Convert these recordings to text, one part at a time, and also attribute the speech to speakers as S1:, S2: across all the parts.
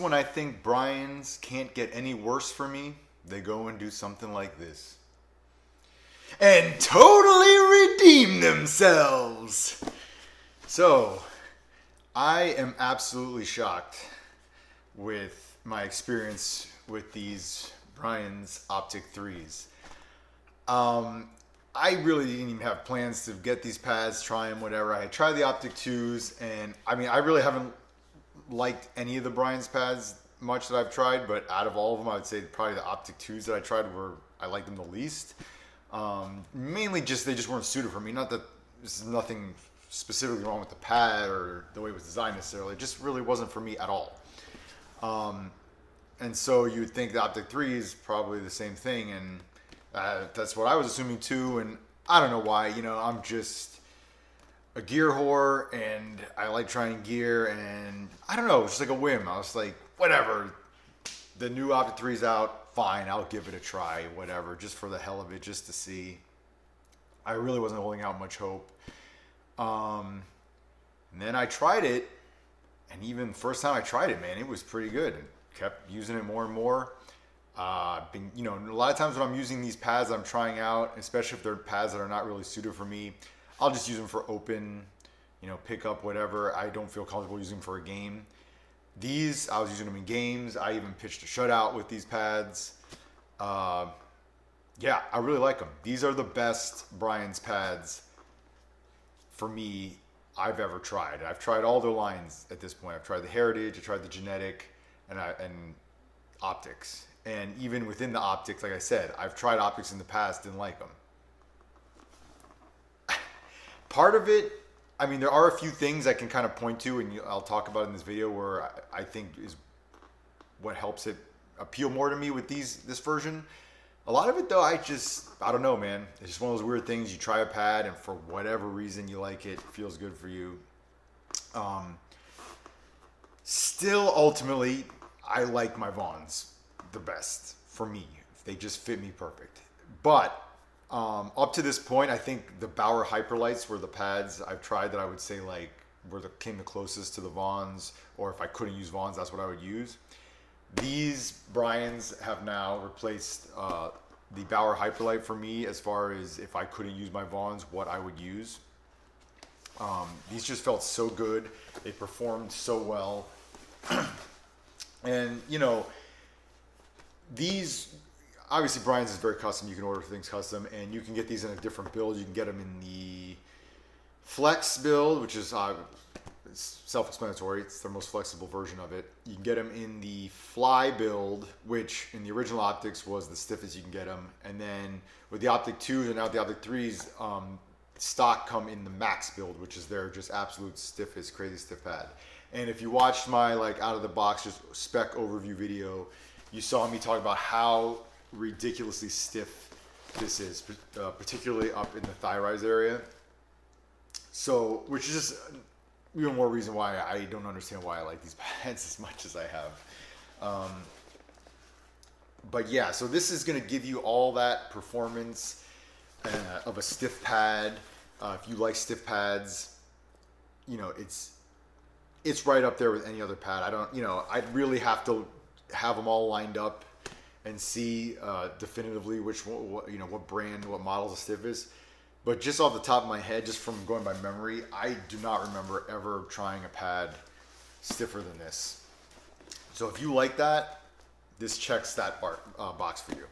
S1: when I think Brian's can't get any worse for me, they go and do something like this. And totally redeem themselves. So, I am absolutely shocked with my experience with these Brian's Optik 3s. I really didn't even have plans to get these pads, try them, whatever. I had tried the Optik 2s, and I mean, I really haven't liked any of the Brian's pads much that I've tried, but out of all of them, I would say probably the Optik 2s that I tried were, I liked them the least. Mainly just, they just weren't suited for me. Not that there's nothing specifically wrong with the pad or the way it was designed necessarily. It just really wasn't for me at all. And so you would think the Optik 3 is probably the same thing, and that's what I was assuming too. And I don't know why. You know, I'm just a gear whore, and I like trying gear, and I don't know, it was just like a whim. I was like, whatever. The new Optik 3's out, fine, I'll give it a try, whatever, just for the hell of it, just to see. I really wasn't holding out much hope. And then I tried it, and even the first time I tried it, man, it was pretty good. Kept using it more and more. Been, you know, a lot of times when I'm using these pads I'm trying out, especially if they're pads that are not really suited for me, I'll just use them for open, you know, pick up, whatever. I don't feel comfortable using them for a game. These, I was using them in games. I even pitched a shutout with these pads. Yeah, I really like them. These are the best Brian's pads for me I've ever tried. I've tried all their lines at this point. I've tried the Heritage, I tried the Genetic, and Optics. And even within the Optics, like I said, I've tried Optics in the past, didn't like them. Part of it, I mean, there are a few things I can kind of point to, and I'll talk about in this video, where I think is what helps it appeal more to me with this version. A lot of it, though, I don't know, man. It's just one of those weird things. You try a pad, and for whatever reason you like it, it feels good for you. Still, ultimately, I like my Vons the best for me. They just fit me perfect. But up to this point, I think the Bauer Hyperlights were the pads I've tried that I would say like came the closest to the Vons, or if I couldn't use Vons, that's what I would use. These Brian's have now replaced the Bauer Hyperlight for me as far as if I couldn't use my Vons, what I would use. These just felt so good. They performed so well. And, you know, these, obviously Brian's is very custom. You can order things custom, and you can get these in a different build. You can get them in the Flex build, which is it's self-explanatory. It's their most flexible version of it. You can get them in the Fly build, which in the original Optics was the stiffest you can get them. And then with the Optik 2s and now the Optik 3s, stock come in the Max build, which is their just absolute stiffest, crazy stiff pad. And if you watched my like out of the box just spec overview video, you saw me talk about how ridiculously stiff this is, particularly up in the thigh rise area. So, which is just even more reason why I don't understand why I like these pads as much as I have. But yeah, so this is going to give you all that performance of a stiff pad. If you like stiff pads, you know, it's right up there with any other pad. I'd really have to have them all lined up and see definitively what brand, what models the stiff is. But just off the top of my head, just from going by memory, I do not remember ever trying a pad stiffer than this. So if you like that, this checks that box for you.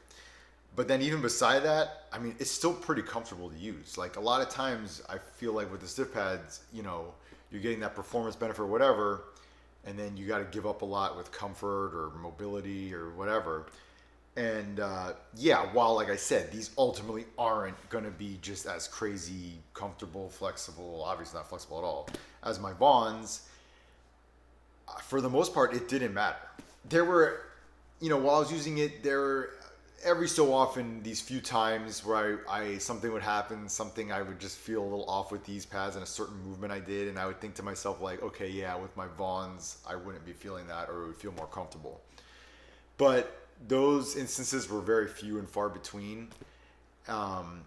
S1: But then even beside that, I mean, it's still pretty comfortable to use. Like a lot of times I feel like with the stiff pads, you know, you're getting that performance benefit or whatever, and then you got to give up a lot with comfort or mobility or whatever. And yeah, while like I said, these ultimately aren't going to be just as crazy, comfortable, flexible, obviously not flexible at all, as my Vons, for the most part, it didn't matter. There were, you know, while I was using it, there were every so often these few times where I something would happen, something I would just feel a little off with these pads and a certain movement I did, and I would think to myself like, okay, yeah, with my Vons, I wouldn't be feeling that, or it would feel more comfortable. But those instances were very few and far between. And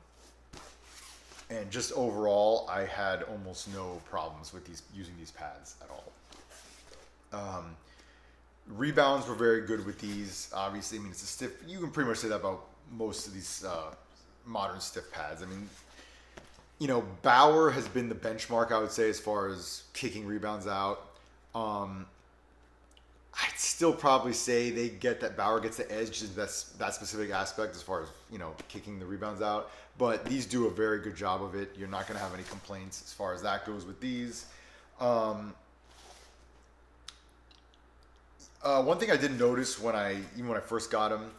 S1: just overall, I had almost no problems with using these pads at all. Rebounds were very good with these. Obviously, I mean, it's a stiff. You can pretty much say that about most of these modern stiff pads. I mean, Bauer has been the benchmark, I would say, as far as kicking rebounds out. I'd still probably say Bauer gets the edge in that specific aspect as far as kicking the rebounds out. But these do a very good job of it. You're not going to have any complaints as far as that goes with these. One thing I did notice when I first got them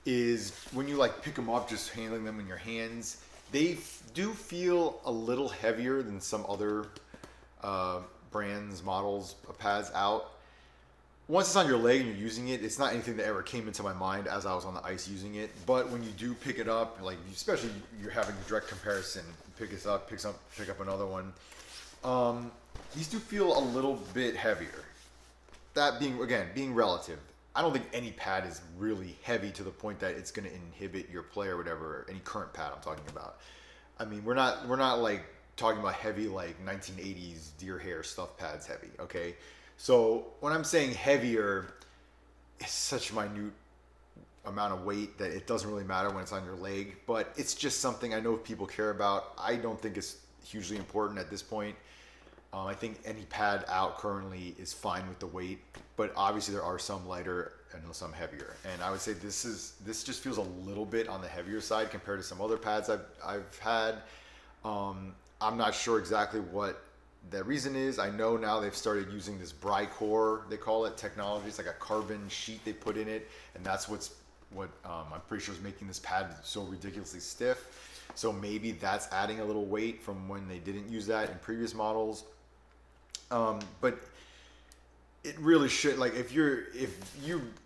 S1: is when you pick them up, just handling them in your hands, they do feel a little heavier than some other brands, models of pads out. Once it's on your leg and you're using it, it's not anything that ever came into my mind as I was on the ice using it. But when you do pick it up, especially you're having a direct comparison, pick up another one. These do feel a little bit heavier. That being relative. I don't think any pad is really heavy to the point that it's going to inhibit your play or whatever. Any current pad I'm talking about. I mean, we're not talking about heavy 1980s deer hair stuff pads heavy. Okay. So when I'm saying heavier, it's such a minute amount of weight that it doesn't really matter when it's on your leg. But it's just something I know people care about. I don't think it's hugely important at this point. I think any pad out currently is fine with the weight, but obviously there are some lighter and some heavier. And I would say this just feels a little bit on the heavier side compared to some other pads I've had. I'm not sure exactly what the reason is. I know now they've started using this Bri-Core, they call it, technology. It's like a carbon sheet they put in it, and that's what I'm pretty sure is making this pad so ridiculously stiff. So maybe that's adding a little weight from when they didn't use that in previous models. But it really should, if you're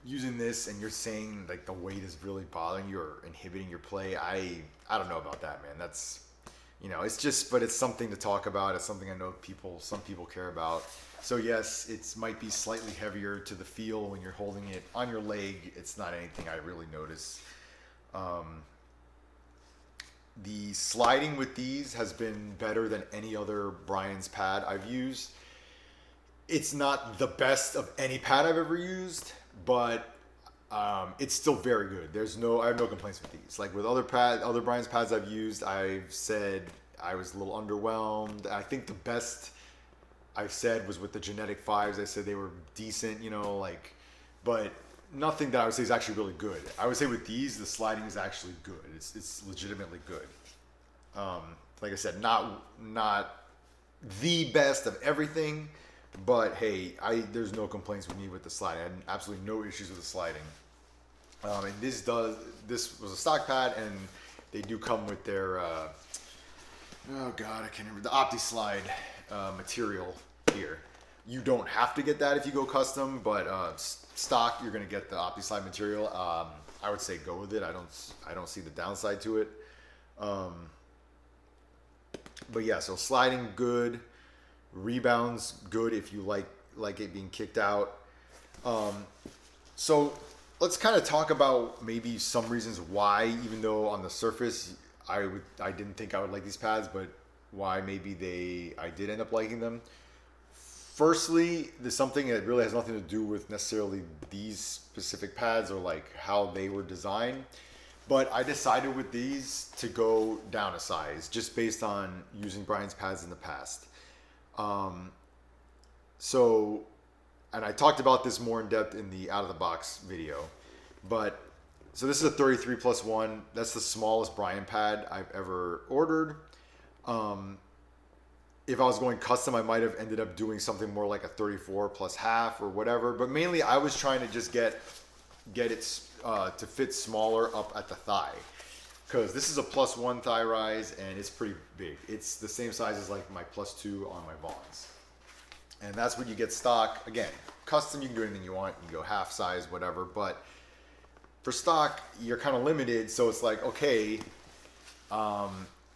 S1: using this and you're saying the weight is really bothering you or inhibiting your play, I don't know about that, man. That's it's just, but it's something to talk about. It's something I know some people care about. So yes, it might be slightly heavier to the feel when you're holding it on your leg. It's not anything I really notice. The sliding with these has been better than any other Brian's pad I've used. It's not the best of any pad I've ever used, but it's still very good. I have no complaints with these. With other Brian's pads I've used, I've said I was a little underwhelmed. I think the best I've said was with the Genetic 5s. I said they were decent, but nothing that I would say is actually really good. I would say with these, the sliding is actually good. It's legitimately good. Like I said, not the best of everything, but hey, there's no complaints with me with the sliding. I had absolutely no issues with the sliding. And this was a stock pad, and they do come with their I can't remember, the Optik slide material here. You don't have to get that if you go custom, but stock you're gonna get the Optik slide material. I would say go with it. I don't see the downside to it. But yeah, so sliding good, rebounds good if you like it being kicked out. So let's kind of talk about maybe some reasons why, even though on the surface I didn't think I would like these pads, but why maybe I did end up liking them. Firstly, there's something that really has nothing to do with necessarily these specific pads or how they were designed. But I decided with these to go down a size just based on using Brian's pads in the past. And I talked about this more in depth in the out of the box video, so this is a 33+1. That's the smallest Brian pad I've ever ordered. If I was going custom, I might have ended up doing something more like a 34+1/2 or whatever. But mainly I was trying to just get it to fit smaller up at the thigh, because this is a +1 thigh rise and it's pretty big. It's the same size as my +2 on my Vaughns. And that's what you get stock. Again, custom, you can do anything you want. You can go half size, whatever. But for stock, you're kind of limited. So it's okay,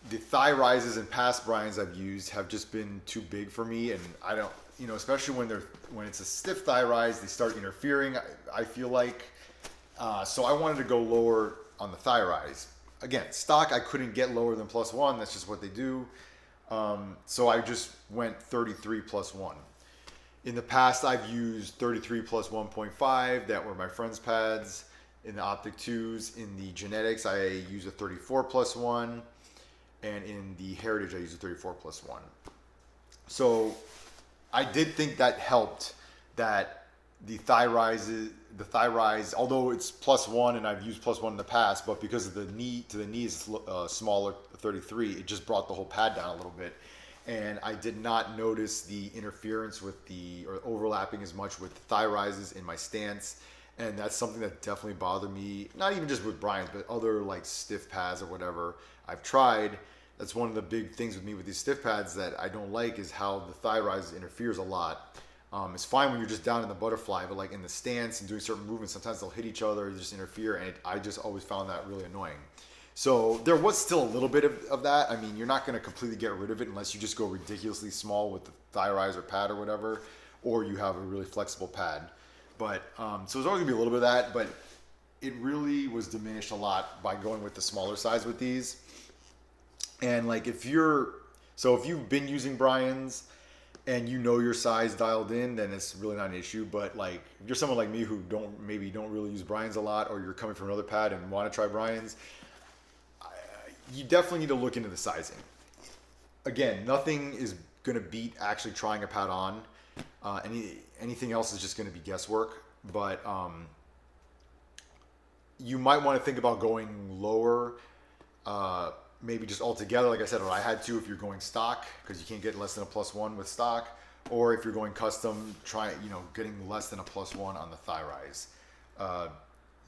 S1: the thigh rises in past Brian's I've used have just been too big for me. And I don't, especially when it's a stiff thigh rise, they start interfering, I feel like. So I wanted to go lower on the thigh rise. Again, stock, I couldn't get lower than +1. That's just what they do. So I just went 33+1. In the past, I've used 33 plus 1.5. That were my friend's pads. In the Optik 2s, in the Genetics, I use a 34 plus 1. And in the Heritage, I use a 34 plus 1. So I did think that helped, that the thigh rise, although it's plus 1 and I've used plus 1 in the past, but because of the knee to the knee is smaller, 33, it just brought the whole pad down a little bit. And I did not notice the interference with or overlapping as much with the thigh rises in my stance. And that's something that definitely bothered me, not even just with Brian's, but other like stiff pads or whatever I've tried. That's one of the big things with me with these stiff pads that I don't like, is how the thigh rise interferes a lot. It's fine when you're just down in the butterfly, but like in the stance and doing certain movements, sometimes they'll hit each other, just interfere, and I just always found that really annoying. So there was still a little bit of that. I mean, you're not going to completely get rid of it unless you just go ridiculously small with the thigh rise or pad or whatever, or you have a really flexible pad. But so there's always going to be a little bit of that, but it really was diminished a lot by going with the smaller size with these. And like if you've been using Brian's and you know your size dialed in, then it's really not an issue. But like if you're someone like me who don't really use Brian's a lot, or you're coming from another pad and want to try Brian's, you definitely need to look into the sizing. Again, nothing is going to beat actually trying a pad on. Anything else is just going to be guesswork. But you might want to think about going lower. Maybe just altogether, like I said, what I had to, if you're going stock, because you can't get less than a plus 1 with stock, or if you're going custom, getting less than a plus 1 on the thigh rise.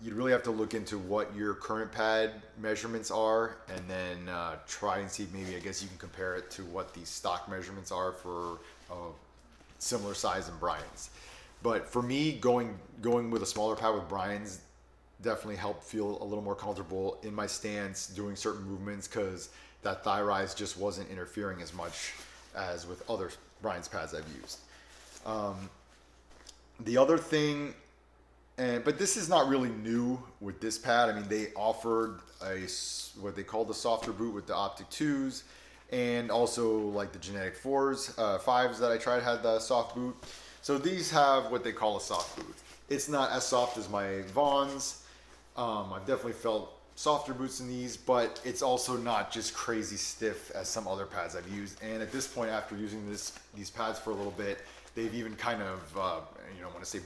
S1: You'd really have to look into what your current pad measurements are, and then try and see, maybe, I guess you can compare it to what the stock measurements are for similar size in Brian's. But for me, going with a smaller pad with Brian's definitely helped feel a little more comfortable in my stance doing certain movements, because that thigh rise just wasn't interfering as much as with other Brian's pads I've used. The other thing, but this is not really new with this pad. I mean, they offered what they called the softer boot with the Optik 2s, and also like the Genetic 5s that I tried had the soft boot. So these have what they call a soft boot. It's not as soft as my Vaughn's. I've definitely felt softer boots in these, but it's also not just crazy stiff as some other pads I've used. And at this point, after using these pads for a little bit, they've even kind of,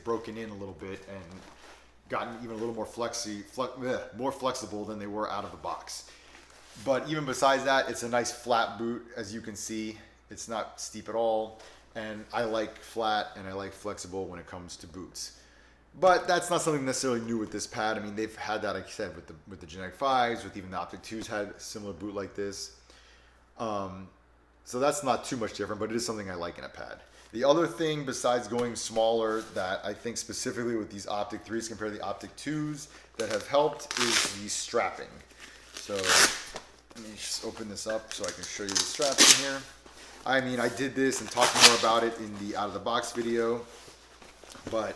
S1: broken in a little bit and gotten even a little more more flexible than they were out of the box. But even besides that, it's a nice flat boot, as you can see. It's not steep at all. And I like flat and I like flexible when it comes to boots. But that's not something necessarily new with this pad. I mean, they've had that, like I said, with the Genetic 5s, with even the Optik 2s had a similar boot like this. So that's not too much different, but it is something I like in a pad. The other thing besides going smaller that I think specifically with these Optik 3s compared to the Optik 2s that have helped is the strapping. So let me just open this up so I can show you the straps in here. I mean, I did this and talked more about it in the out of the box video, but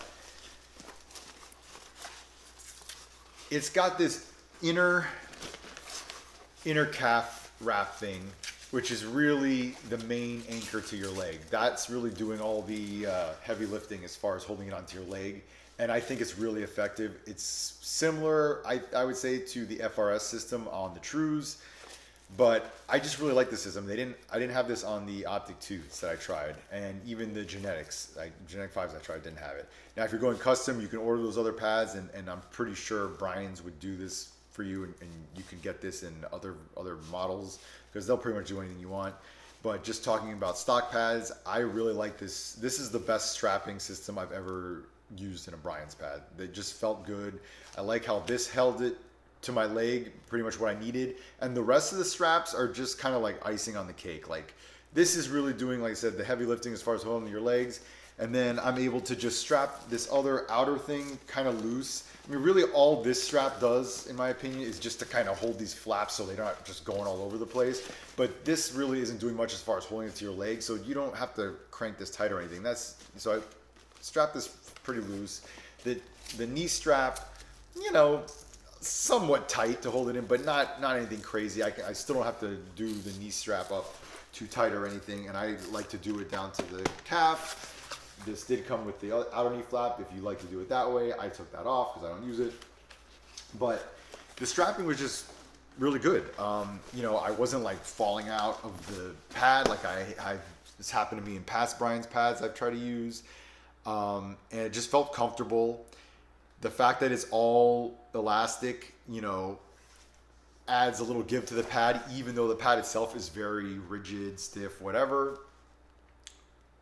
S1: it's got this inner calf wrap thing, which is really the main anchor to your leg. That's really doing all the heavy lifting as far as holding it onto your leg. And I think it's really effective. It's similar, I would say, to the FRS system on the Trues, but I just really like the system. I didn't have this on the Optik 2s that I tried, and even the Genetics, Genetic 5s I tried didn't have it. Now, if you're going custom, you can order those other pads, and I'm pretty sure Brian's would do this for you, and you can get this in other models, because they'll pretty much do anything you want. But just talking about stock pads, I really like this. This is the best strapping system I've ever used in a Brian's pad. They just felt good. I like how this held it to my leg, pretty much what I needed. And the rest of the straps are just kind of like icing on the cake. Like, this is really doing, like I said, the heavy lifting as far as holding your legs. And then I'm able to just strap this other outer thing kind of loose. I mean, really all this strap does, in my opinion, is just to kind of hold these flaps so they're not just going all over the place. But this really isn't doing much as far as holding it to your leg, so you don't have to crank this tight or anything. So I strapped this pretty loose. The knee strap, somewhat tight to hold it in, but not anything crazy. I still don't have to do the knee strap up too tight or anything, and I like to do it down to the calf. this did come with the outer knee flap. If you like to do it that way, I took that off because I don't use it. But the strapping was just really good. You know, I wasn't like falling out of the pad like this happened to me in past Brian's pads I've tried to use. And it just felt comfortable. The fact that it's all elastic, you know, adds a little give to the pad, even though the pad itself is very rigid, stiff, whatever.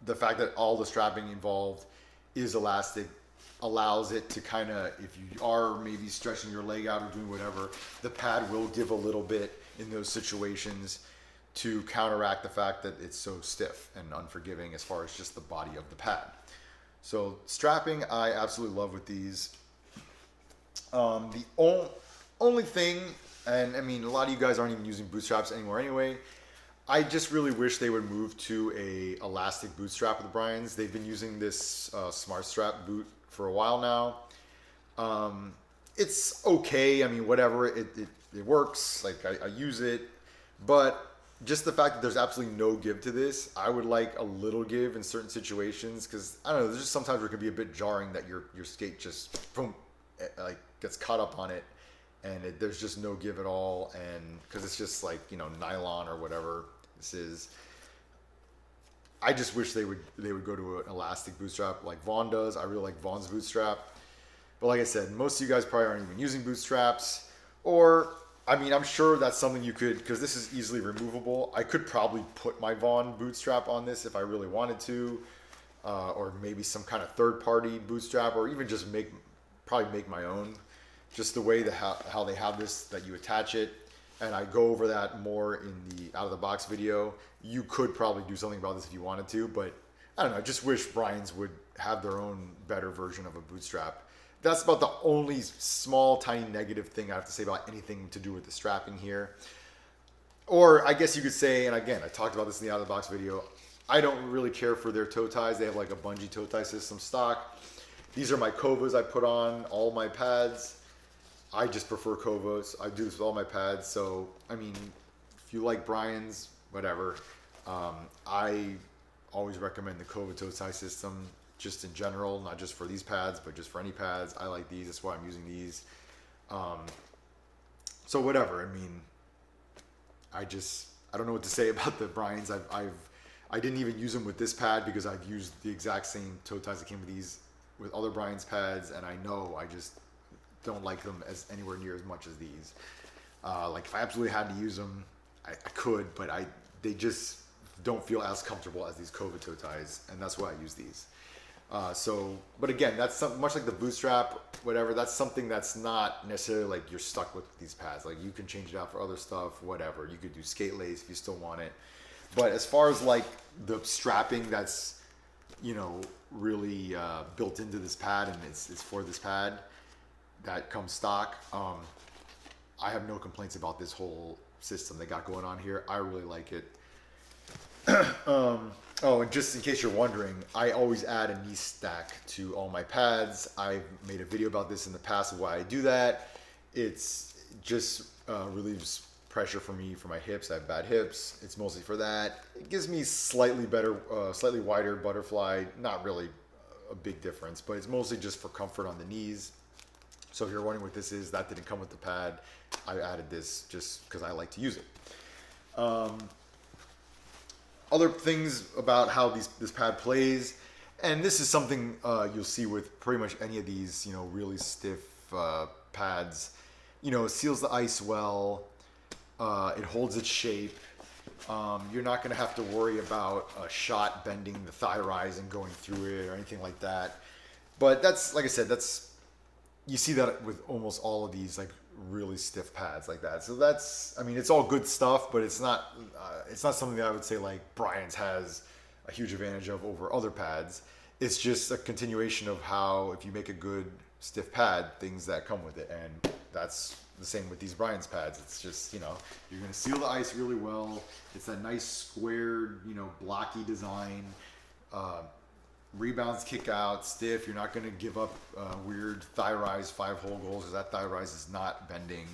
S1: The fact that all the strapping involved is elastic allows it to kind of, if you are maybe stretching your leg out or doing whatever, the pad will give a little bit in those situations to counteract the fact that it's so stiff and unforgiving as far as just the body of the pad. So strapping, I absolutely love with these. The only thing, and I mean, a lot of you guys aren't even using bootstraps anymore anyway. I just really wish they would move to a elastic boot strap with the Brians. They've been using this Smart Strap boot for a while now. It's okay. I mean, whatever. It works. Like I use it, but just the fact that there's absolutely no give to this, I would like a little give in certain situations because I don't know. There's just sometimes where it can be a bit jarring that your skate just boom, like gets caught up on it, and there's just no give at all, and because it's just like, you know, nylon or whatever this is. I just wish they would go to an elastic bootstrap like Vaughn does. I really like Vaughn's bootstrap, but like I said, most of you guys probably aren't even using bootstraps, or I mean, I'm sure that's something you could, because this is easily removable. I could probably put my Vaughn bootstrap on this if I really wanted to, or maybe some kind of third-party bootstrap, or even just probably make my own. Just the way how they have this, that you attach it, and I go over that more in the out of the box video. You could probably do something about this if you wanted to, but I don't know. I just wish Brian's would have their own better version of a bootstrap. That's about the only small, tiny negative thing I have to say about anything to do with the strapping here. Or I guess you could say, and again, I talked about this in the out of the box video, I don't really care for their toe ties. They have like a bungee toe tie system stock. These are my Kovas I put on all my pads. I just prefer Kovas. I do this with all my pads. So, I mean, if you like Brian's, whatever. I always recommend the Kova toe tie system just in general, not just for these pads, but just for any pads. I like these. That's why I'm using these. So whatever. I mean, I don't know what to say about the Brian's. I didn't even use them with this pad because I've used the exact same toe ties that came with these with other Brian's pads, and I know I just don't like them as anywhere near as much as these. Like if I absolutely had to use them, I could, but they just don't feel as comfortable as these Kova toe ties, and that's why I use these. But again, that's much like the bootstrap, whatever. That's something that's not necessarily like you're stuck with these pads. Like you can change it out for other stuff, whatever. You could do skate lace if you still want it. But as far as like the strapping, that's, you know, really built into this pad, and it's for this pad that comes stock. I have no complaints about this whole system they got going on here. I really like it. Oh, and just in case you're wondering, I always add a knee stack to all my pads. I've made a video about this in the past of why I do that. It's just relieves pressure for me for my hips. I have bad hips. It's mostly for that. It gives me slightly wider butterfly. Not really a big difference, but it's mostly just for comfort on the knees. So if you're wondering what this is, that didn't come with the pad. I added this just because I like to use it. Other things about how this pad plays, and this is something you'll see with pretty much any of these, you know, really stiff pads. You know, it seals the ice well. It holds its shape. You're not going to have to worry about a shot bending the thigh rise and going through it or anything like that. But that's, like I said, you see that with almost all of these like really stiff pads like that. So that's, I mean, it's all good stuff, but it's not something that I would say like Brian's has a huge advantage of over other pads. It's just a continuation of how, if you make a good stiff pad, things that come with it. And that's the same with these Brian's pads. It's just, you know, you're going to seal the ice really well. It's that nice squared, you know, blocky design. Rebounds kick out, stiff. You're not going to give up weird thigh rise 5-hole goals because that thigh rise is not bending.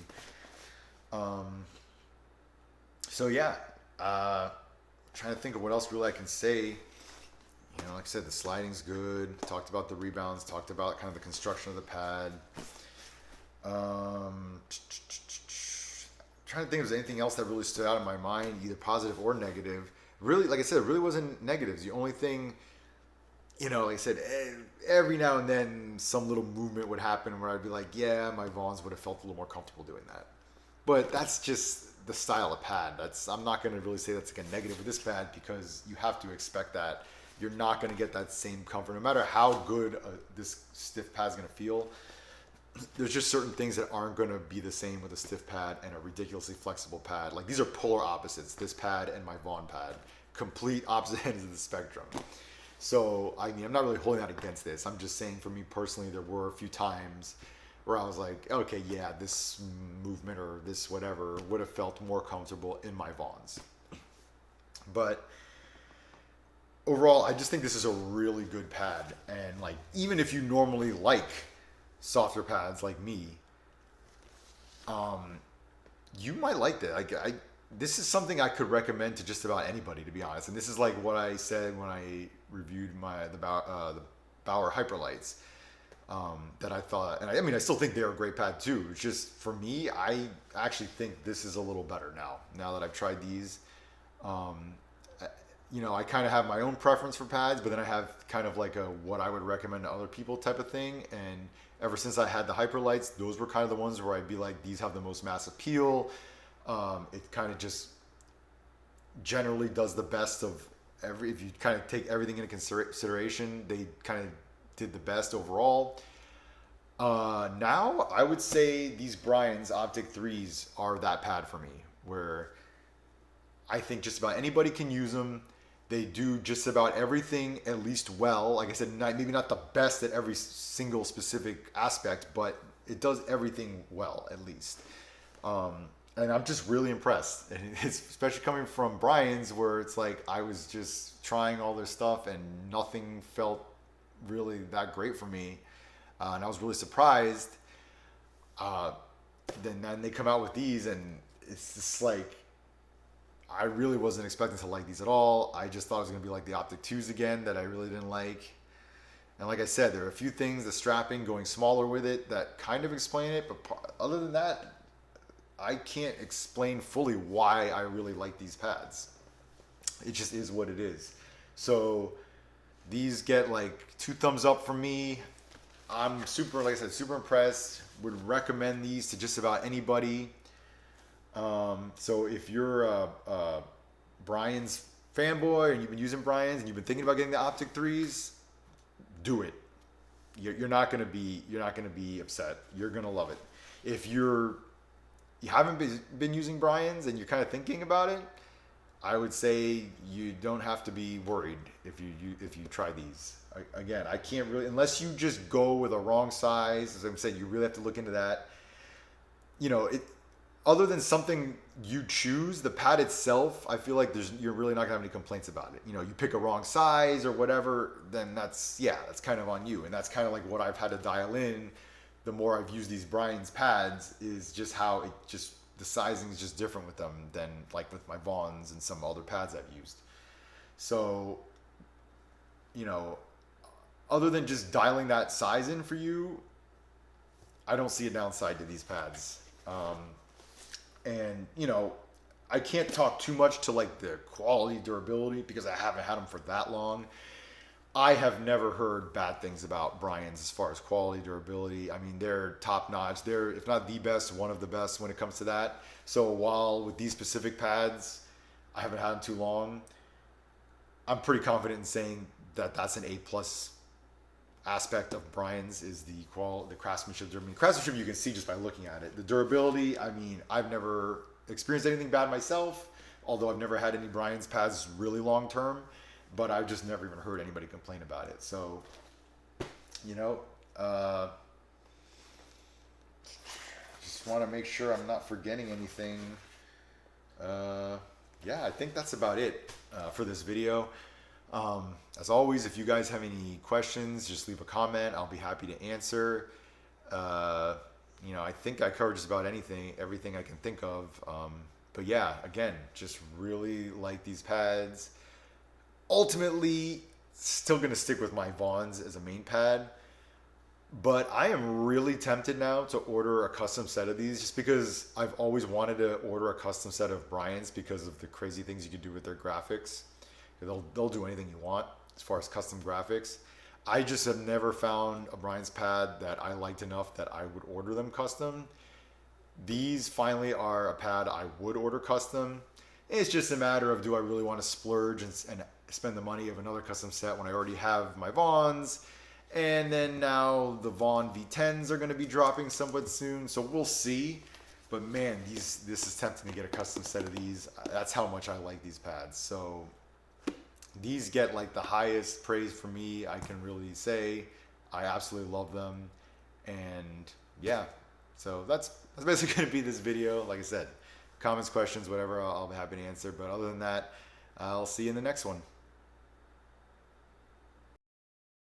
S1: So yeah, trying to think of what else really I can say You know, like I said, the sliding's good. Talked about the rebounds. Talked about kind of the construction of the pad. Trying to think if there's anything else that really stood out in my mind, either positive or negative. Really, like I said, it really wasn't negatives. The only thing, you know, like I said, every now and then some little movement would happen where I'd be like, yeah, my Vaughns would have felt a little more comfortable doing that. But that's just the style of pad. I'm not going to really say that's like a negative with this pad, because you have to expect that you're not going to get that same comfort. No matter how good this stiff pad is going to feel, there's just certain things that aren't going to be the same with a stiff pad and a ridiculously flexible pad. Like, these are polar opposites, this pad and my Vaughn pad. Complete opposite ends of the spectrum. So, I mean, I'm not really holding that against this. I'm just saying, for me personally, there were a few times where I was like, okay, yeah, this movement or this whatever would have felt more comfortable in my Vaughns. But overall, I just think this is a really good pad. And like, even if you normally like softer pads like me, you might like that. This is something I could recommend to just about anybody, to be honest. And this is like what I said when I reviewed the Bauer Hyperlights. That I thought, and I mean, I still think they're a great pad too. It's just, for me, I actually think this is a little better now that I've tried these. You know, I kind of have my own preference for pads, but then I have kind of like a what I would recommend to other people type of thing. And ever since I had the Hyperlights, those were kind of the ones where I'd be like, these have the most mass appeal. It kind of just generally does the best of if you kind of take everything into consideration, they kind of did the best overall. Now I would say these Brian's Optik 3s are that pad for me, where I think just about anybody can use them. They do just about everything at least well. Like I said, maybe not the best at every single specific aspect, but it does everything well, at least. And I'm just really impressed. And it's especially coming from Brian's, where it's like I was just trying all their stuff and nothing felt really that great for me. And I was really surprised. Then they come out with these, and it's just like, I really wasn't expecting to like these at all. I just thought it was going to be like the Optik 2s again that I really didn't like. And like I said, there are a few things, the strapping, going smaller with it, that kind of explain it. But other than that, I can't explain fully why I really like these pads. It just is what it is. So these get like 2 thumbs up from me. I'm super, like I said, super impressed. Would recommend these to just about anybody. So if you're a Brian's fanboy and you've been using Brian's and you've been thinking about getting the Optik 3s, do it. You're not gonna be upset. You're gonna love it. If you haven't been using Brian's and you're kind of thinking about it, I would say you don't have to be worried if you try these. Again, I can't really, unless you just go with a wrong size. As I'm saying, you really have to look into that. You know, other than something you choose, the pad itself, I feel like you're really not gonna have any complaints about it. You know, you pick a wrong size or whatever, then that's kind of on you. And that's kind of like what I've had to dial in. The more I've used these Brian's pads, is just how the sizing is just different with them than like with my Vaughns and some other pads I've used. So, you know, other than just dialing that size in for you, I don't see a downside to these pads. And, you know, I can't talk too much to like the quality, durability, because I haven't had them for that long. I have never heard bad things about Brian's as far as quality, durability. I mean, they're top notch. They're, if not the best, one of the best when it comes to that. So while with these specific pads, I haven't had them too long, I'm pretty confident in saying that that's an A+ aspect of Brian's, is the craftsmanship. I mean, craftsmanship you can see just by looking at it. The durability, I mean, I've never experienced anything bad myself, although I've never had any Brian's pads really long term. But I've just never even heard anybody complain about it. So, you know, just want to make sure I'm not forgetting anything. Yeah, I think that's about it for this video. As always, if you guys have any questions, just leave a comment. I'll be happy to answer. You know, I think I covered just about everything I can think of. But yeah, again, just really like these pads. Ultimately, still going to stick with my Vons as a main pad. But I am really tempted now to order a custom set of these, just because I've always wanted to order a custom set of Bryant's because of the crazy things you can do with their graphics. They'll do anything you want as far as custom graphics. I just have never found a Bryant's pad that I liked enough that I would order them custom. These finally are a pad I would order custom. It's just a matter of, do I really want to splurge and spend the money of another custom set when I already have my Vons? And then now the Vaughn V10s are going to be dropping somewhat soon, so we'll see. But man, this is tempting to get a custom set of these. That's how much I like these pads. So these get like the highest praise for me I can really say. I absolutely love them. And yeah, so that's basically going to be this video. Like I said, comments, questions, whatever, I'll be happy to answer. But other than that, I'll see you in the next one.